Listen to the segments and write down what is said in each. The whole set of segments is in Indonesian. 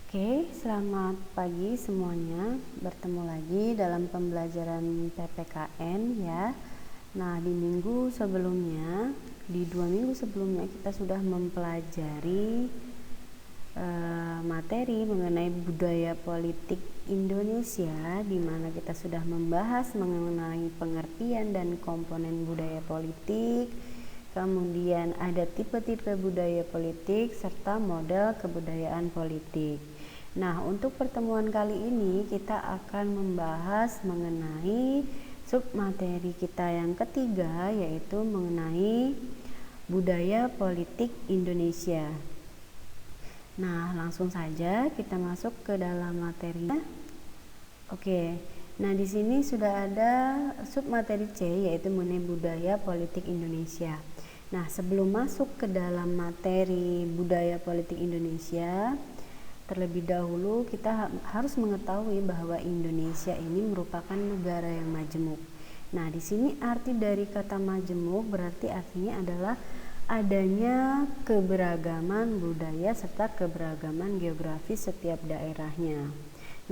Oke, selamat pagi semuanya. Bertemu lagi dalam pembelajaran PPKN ya. Nah, di 2 minggu sebelumnya kita sudah mempelajari materi mengenai budaya politik Indonesia, di mana kita sudah membahas mengenai pengertian dan komponen budaya politik. Kemudian ada tipe-tipe budaya politik serta model kebudayaan politik. Nah, untuk pertemuan kali ini kita akan membahas mengenai submateri kita yang ketiga, yaitu mengenai budaya politik Indonesia. Nah, langsung saja kita masuk ke dalam materinya. Oke. Nah, di sini sudah ada submateri C, yaitu mengenai budaya politik Indonesia. Nah, sebelum masuk ke dalam materi budaya politik Indonesia, terlebih dahulu kita harus mengetahui bahwa Indonesia ini merupakan negara yang majemuk. Nah, di sini arti dari kata majemuk berarti artinya adalah adanya keberagaman budaya serta keberagaman geografis setiap daerahnya.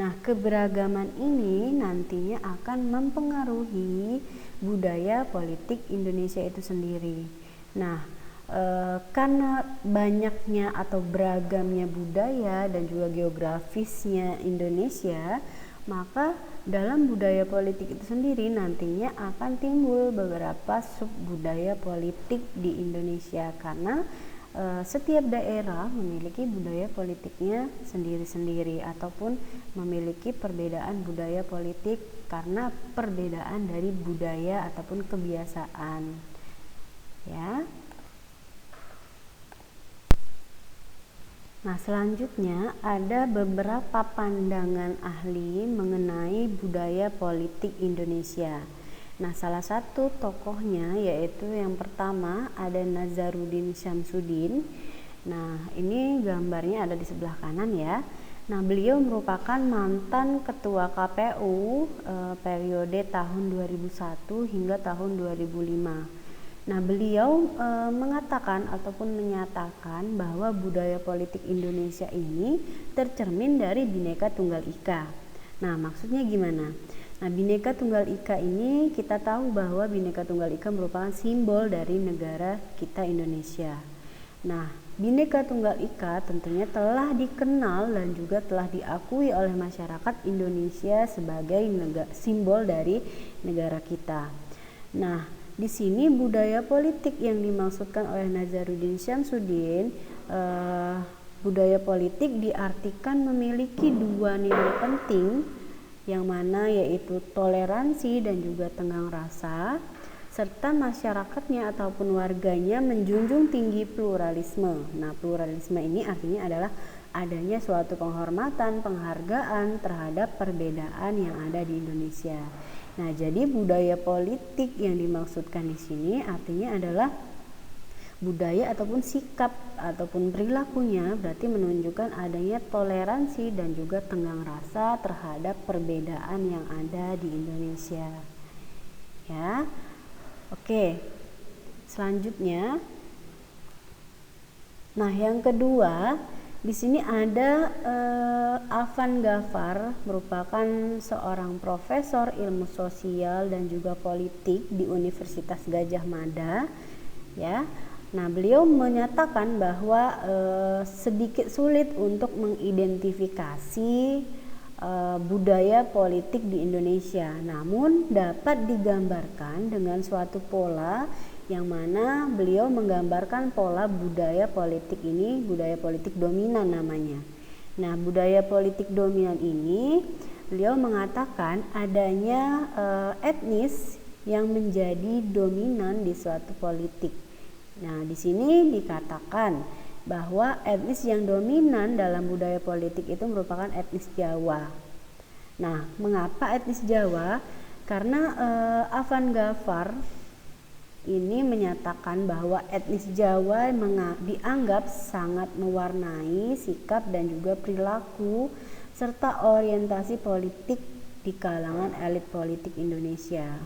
Nah, keberagaman ini nantinya akan mempengaruhi budaya politik Indonesia itu sendiri. Nah, karena banyaknya atau beragamnya budaya dan juga geografisnya Indonesia, maka dalam budaya politik itu sendiri nantinya akan timbul beberapa sub budaya politik di Indonesia, karena setiap daerah memiliki budaya politiknya sendiri-sendiri ataupun memiliki perbedaan budaya politik karena perbedaan dari budaya ataupun kebiasaan ya. Nah, selanjutnya ada beberapa pandangan ahli mengenai budaya politik Indonesia. Nah, salah satu tokohnya yaitu yang pertama ada Nazaruddin Syamsuddin. Nah, ini gambarnya ada di sebelah kanan ya. Nah, beliau merupakan mantan ketua KPU periode tahun 2001 hingga tahun 2005. Nah, beliau mengatakan ataupun menyatakan bahwa budaya politik Indonesia ini tercermin dari Bhinneka Tunggal Ika. Nah, maksudnya gimana? Nah, Bhinneka Tunggal Ika ini kita tahu bahwa Bhinneka Tunggal Ika merupakan simbol dari negara kita Indonesia. Nah, Bhinneka Tunggal Ika tentunya telah dikenal dan juga telah diakui oleh masyarakat Indonesia sebagai simbol dari negara kita. Nah, di sini budaya politik yang dimaksudkan oleh Nazaruddin Syamsuddin, budaya politik diartikan memiliki dua nilai penting, yang mana yaitu toleransi dan juga tenggang rasa, serta masyarakatnya ataupun warganya menjunjung tinggi pluralisme. Nah, pluralisme ini artinya adalah adanya suatu penghormatan, penghargaan terhadap perbedaan yang ada di Indonesia. Nah, jadi budaya politik yang dimaksudkan di sini artinya adalah budaya ataupun sikap ataupun perilakunya berarti menunjukkan adanya toleransi dan juga tenggang rasa terhadap perbedaan yang ada di Indonesia. Ya. Oke. Selanjutnya, nah yang kedua, di sini ada Afan Ghaffar, merupakan seorang profesor ilmu sosial dan juga politik di Universitas Gadjah Mada ya. Nah, beliau menyatakan bahwa sedikit sulit untuk mengidentifikasi budaya politik di Indonesia, namun dapat digambarkan dengan suatu pola yang mana beliau menggambarkan pola budaya politik ini, budaya politik dominan namanya. Nah, budaya politik dominan ini beliau mengatakan adanya etnis yang menjadi dominan di suatu politik. Nah, di sini dikatakan bahwa etnis yang dominan dalam budaya politik itu merupakan etnis Jawa. Nah, mengapa etnis Jawa? Karena Afan Ghaffar ini menyatakan bahwa etnis Jawa dianggap sangat mewarnai sikap dan juga perilaku serta orientasi politik di kalangan elit politik Indonesia.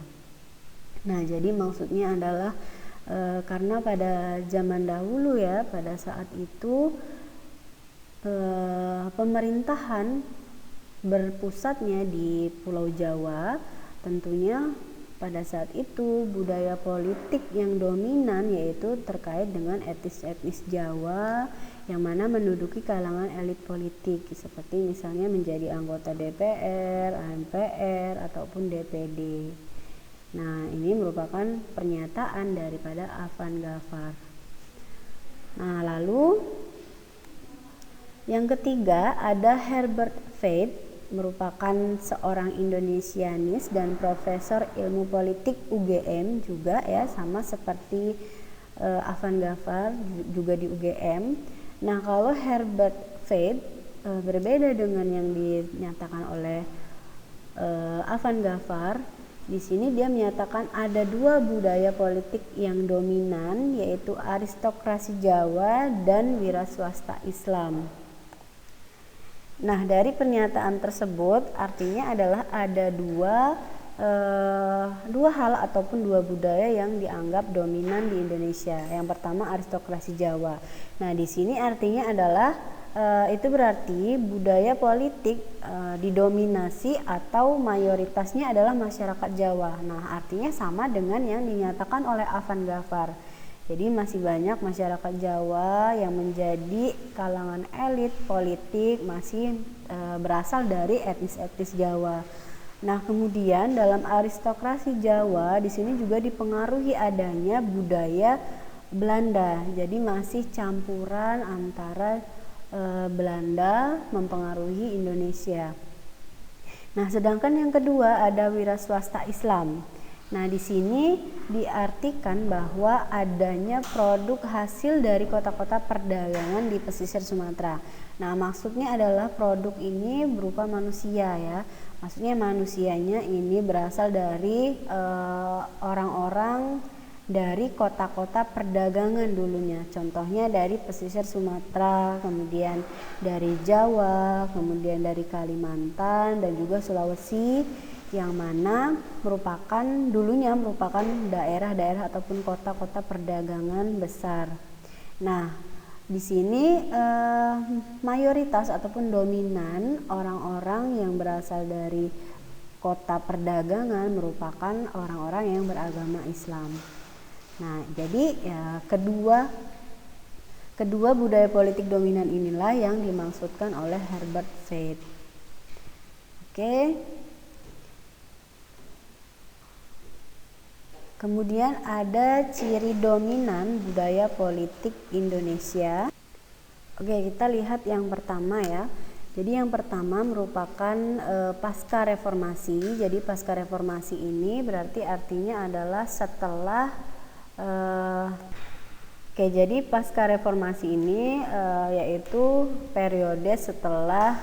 Nah, jadi maksudnya adalah karena pada zaman dahulu ya, pada saat itu pemerintahan berpusatnya di Pulau Jawa, tentunya pada saat itu budaya politik yang dominan yaitu terkait dengan etnis-etnis Jawa yang mana menduduki kalangan elit politik seperti misalnya menjadi anggota DPR, MPR ataupun DPD. Nah, ini merupakan pernyataan daripada Afan Ghaffar. Nah, lalu yang ketiga ada Herbert Feith, merupakan seorang Indonesianis dan profesor ilmu politik UGM juga ya, sama seperti Afan Ghaffar juga di UGM. Nah, kalau Herbert Feith berbeda dengan yang dinyatakan oleh Afan Ghaffar. Di sini dia menyatakan ada dua budaya politik yang dominan, yaitu aristokrasi Jawa dan wiraswasta Islam. Nah, dari pernyataan tersebut artinya adalah ada dua hal ataupun dua budaya yang dianggap dominan di Indonesia. Yang pertama aristokrasi Jawa. Nah, di sini artinya adalah itu berarti budaya politik didominasi atau mayoritasnya adalah masyarakat Jawa. Nah, artinya sama dengan yang dinyatakan oleh Afan Ghaffar. Jadi masih banyak masyarakat Jawa yang menjadi kalangan elit politik masih berasal dari etnis-etnis Jawa. Nah, kemudian dalam aristokrasi Jawa di sini juga dipengaruhi adanya budaya Belanda. Jadi masih campuran antara Belanda mempengaruhi Indonesia. Nah, sedangkan yang kedua ada wiraswasta Islam. Nah, di sini diartikan bahwa adanya produk hasil dari kota-kota perdagangan di pesisir Sumatera. Nah, maksudnya adalah produk ini berupa manusia ya. Maksudnya manusianya ini berasal dari orang-orang dari kota-kota perdagangan dulunya. Contohnya dari pesisir Sumatera, kemudian dari Jawa, kemudian dari Kalimantan dan juga Sulawesi, yang mana dulunya merupakan daerah-daerah ataupun kota-kota perdagangan besar. Nah, di sini mayoritas ataupun dominan orang-orang yang berasal dari kota perdagangan merupakan orang-orang yang beragama Islam. Nah, jadi kedua budaya politik dominan inilah yang dimaksudkan oleh Herbert Feith. Oke. Kemudian ada ciri dominan budaya politik Indonesia. Oke, kita lihat yang pertama ya. Jadi yang pertama merupakan pasca reformasi. Jadi pasca reformasi ini berarti artinya adalah setelah jadi pasca reformasi ini yaitu periode setelah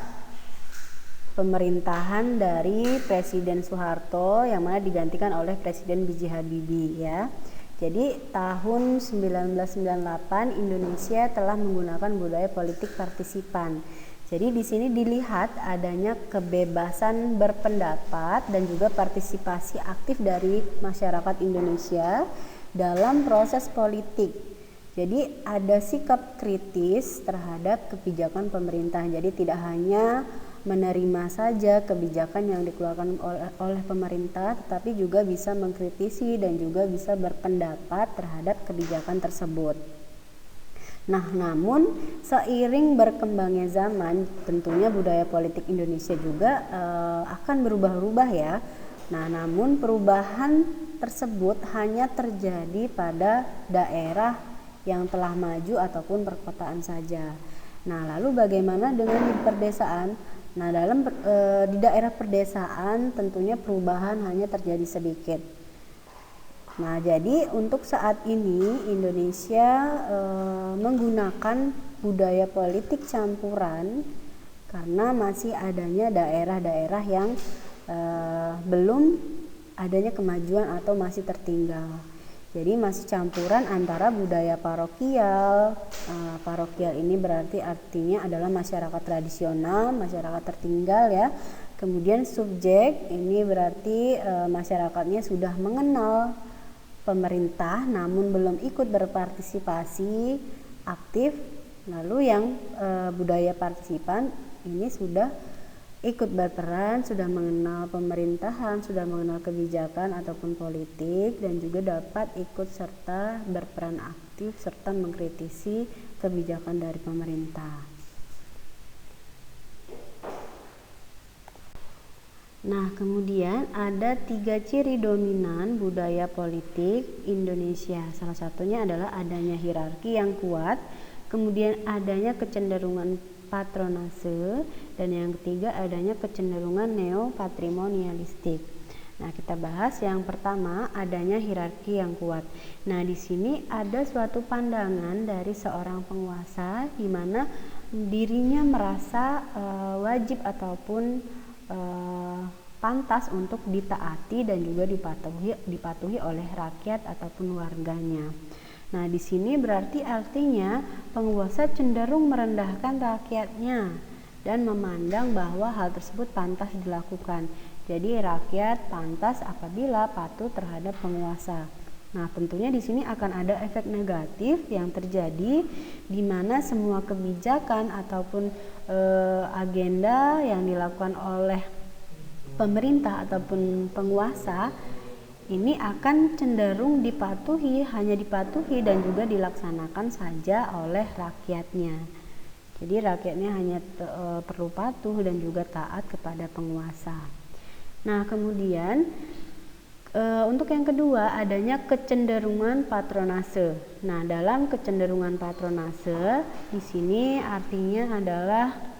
pemerintahan dari Presiden Soeharto yang mana digantikan oleh Presiden B.J. Habibie ya. Jadi tahun 1998 Indonesia telah menggunakan budaya politik partisipan. Jadi di sini dilihat adanya kebebasan berpendapat dan juga partisipasi aktif dari masyarakat Indonesia dalam proses politik. Jadi ada sikap kritis terhadap kebijakan pemerintah. Jadi tidak hanya menerima saja kebijakan yang dikeluarkan oleh pemerintah, tetapi juga bisa mengkritisi dan juga bisa berpendapat terhadap kebijakan tersebut. Nah, namun seiring berkembangnya zaman, tentunya budaya politik Indonesia juga akan berubah-ubah ya. Nah, namun perubahan tersebut hanya terjadi pada daerah yang telah maju ataupun perkotaan saja. Nah, lalu bagaimana dengan di perdesaan? Nah, di daerah perdesaan tentunya perubahan hanya terjadi sedikit. Nah, jadi untuk saat ini Indonesia menggunakan budaya politik campuran karena masih adanya daerah-daerah yang belum adanya kemajuan atau masih tertinggal. Jadi masih campuran antara budaya parokial. Parokial ini berarti artinya adalah masyarakat tradisional, masyarakat tertinggal ya. Kemudian subjek ini berarti masyarakatnya sudah mengenal pemerintah namun belum ikut berpartisipasi aktif Lalu yang budaya partisipan ini sudah ikut berperan, sudah mengenal pemerintahan, sudah mengenal kebijakan ataupun politik, dan juga dapat ikut serta berperan aktif serta mengkritisi kebijakan dari pemerintah. Nah, kemudian ada 3 ciri dominan budaya politik Indonesia. Salah satunya adalah adanya hierarki yang kuat, kemudian adanya kecenderungan patronase, dan yang ketiga adanya kecenderungan neopatrimonialistik. Nah, kita bahas yang pertama, adanya hierarki yang kuat. Nah, di sini ada suatu pandangan dari seorang penguasa di mana dirinya merasa wajib ataupun pantas untuk ditaati dan juga dipatuhi oleh rakyat ataupun warganya. Nah, di sini berarti artinya penguasa cenderung merendahkan rakyatnya dan memandang bahwa hal tersebut pantas dilakukan. Jadi rakyat pantas apabila patuh terhadap penguasa. Nah, tentunya di sini akan ada efek negatif yang terjadi di mana semua kebijakan ataupun agenda yang dilakukan oleh pemerintah ataupun penguasa ini akan cenderung hanya dipatuhi dan juga dilaksanakan saja oleh rakyatnya. Jadi rakyatnya hanya perlu patuh dan juga taat kepada penguasa. Nah, kemudian untuk yang kedua adanya kecenderungan patronase. Nah, dalam kecenderungan patronase di sini artinya adalah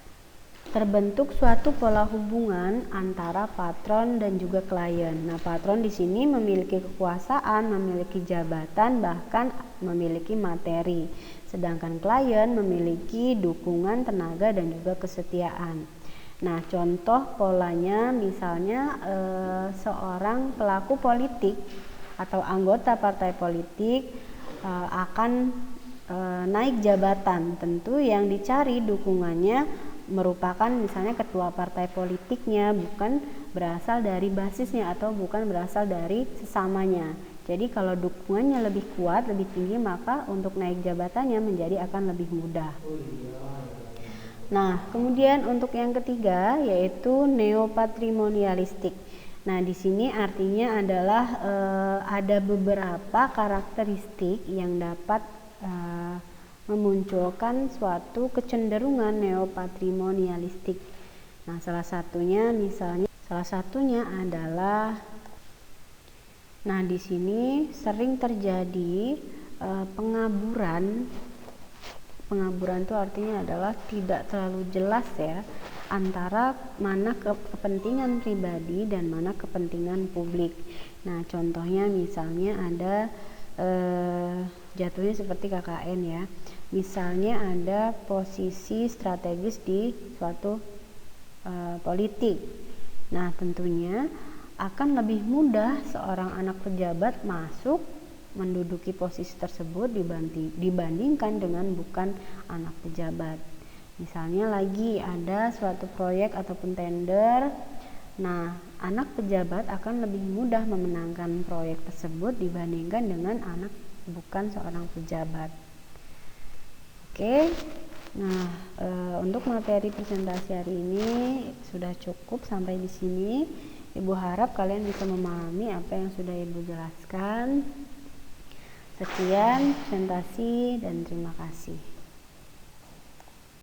terbentuk suatu pola hubungan antara patron dan juga klien. Nah, patron di sini memiliki kekuasaan, memiliki jabatan, bahkan memiliki materi. Sedangkan klien memiliki dukungan, tenaga, dan juga kesetiaan. Nah, contoh polanya misalnya seorang pelaku politik atau anggota partai politik akan naik jabatan. Tentu yang dicari dukungannya merupakan misalnya ketua partai politiknya, bukan berasal dari basisnya atau bukan berasal dari sesamanya. Jadi kalau dukungannya lebih kuat, lebih tinggi, maka untuk naik jabatannya menjadi akan lebih mudah. Nah, kemudian untuk yang ketiga yaitu neopatrimonialistik. Nah, di sini artinya adalah ada beberapa karakteristik yang dapat memunculkan suatu kecenderungan neopatrimonialistik. Nah, salah satunya adalah di sini sering terjadi pengaburan. Pengaburan itu artinya adalah tidak terlalu jelas ya antara mana kepentingan pribadi dan mana kepentingan publik. Nah, contohnya misalnya ada jatuhnya seperti KKN ya. Misalnya ada posisi strategis di suatu politik. Nah, tentunya akan lebih mudah seorang anak pejabat masuk menduduki posisi tersebut dibandingkan dengan bukan anak pejabat. Misalnya lagi ada suatu proyek ataupun tender. Nah, anak pejabat akan lebih mudah memenangkan proyek tersebut dibandingkan dengan anak bukan seorang pejabat. Oke. Nah, untuk materi presentasi hari ini sudah cukup sampai di sini. Ibu harap kalian bisa memahami apa yang sudah Ibu jelaskan. Sekian presentasi dan terima kasih.